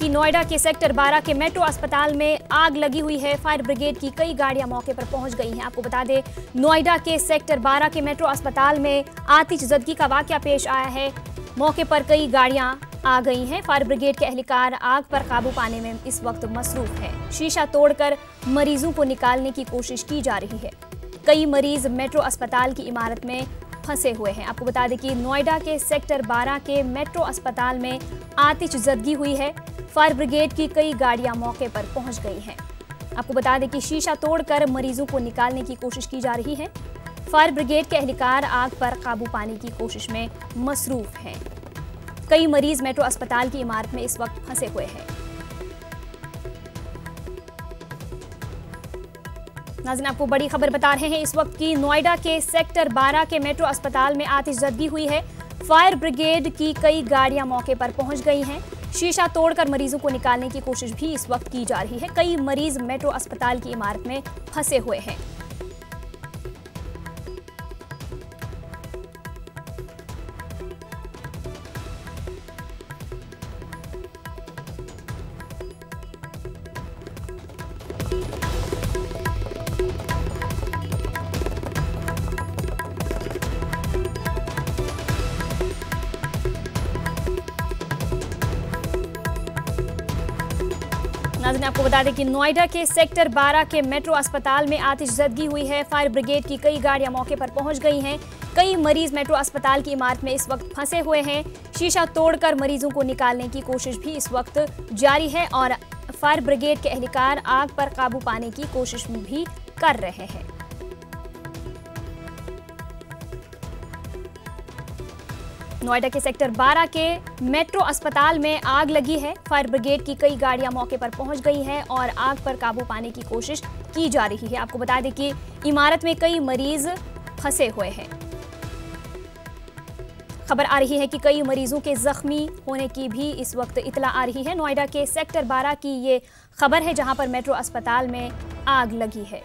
कि नोएडा के सेक्टर 12 के मेट्रो अस्पताल में आग लगी हुई है। फायर ब्रिगेड की कई गाड़ियां मौके पर पहुंच गई हैं। आपको बता दें, नोएडा के सेक्टर 12 के मेट्रो अस्पताल में आतिशज़दगी का वाकया पेश आया है। मौके पर कई गाड़ियां आ गई हैं। फायर ब्रिगेड के एहलकार आग पर काबू पाने में इस वक्त मसरूफ है। शीशा तोड़कर मरीजों को निकालने की कोशिश की जा रही है। कई मरीज मेट्रो अस्पताल की इमारत में फंसे हुए हैं। आपको बता दें कि नोएडा के सेक्टर 12 के मेट्रो अस्पताल में आतिशज़दगी हुई है। फायर ब्रिगेड की कई गाड़ियां मौके पर पहुंच गई हैं। आपको बता दें कि शीशा तोड़कर मरीजों को निकालने की कोशिश की जा रही है। फायर ब्रिगेड के एहलकार आग पर काबू पाने की कोशिश में मसरूफ हैं। कई मरीज मेट्रो अस्पताल की इमारत में इस वक्त फंसे हुए हैं। नाज़रीन, आपको बड़ी खबर बता रहे हैं इस वक्त की। नोएडा के सेक्टर 12 के मेट्रो अस्पताल में आतिशज़दगी हुई है। फायर ब्रिगेड की कई गाड़ियां मौके पर पहुंच गई हैं। शीशा तोड़कर मरीजों को निकालने की कोशिश भी इस वक्त की जा रही है। कई मरीज मेट्रो अस्पताल की इमारत में फंसे हुए हैं। नाज़रीन, आपको बता दें कि नोएडा के सेक्टर 12 के मेट्रो अस्पताल में आतिशज़दगी हुई है। फायर ब्रिगेड की कई गाड़ियां मौके पर पहुंच गई हैं। कई मरीज मेट्रो अस्पताल की इमारत में इस वक्त फंसे हुए हैं। शीशा तोड़कर मरीजों को निकालने की कोशिश भी इस वक्त जारी है और फायर ब्रिगेड के एहलकार आग पर काबू पाने की कोशिश भी कर रहे हैं। नोएडा के सेक्टर 12 के मेट्रो अस्पताल में आग लगी है। फायर ब्रिगेड की कई गाड़ियां मौके पर पहुंच गई हैं और आग पर काबू पाने की कोशिश की जा रही है। आपको बता दें कि इमारत में कई मरीज फंसे हुए हैं। खबर आ रही है कि कई मरीजों के जख्मी होने की भी इस वक्त इतला आ रही है। नोएडा के सेक्टर 12 की ये खबर है, जहां पर मेट्रो अस्पताल में आग लगी है।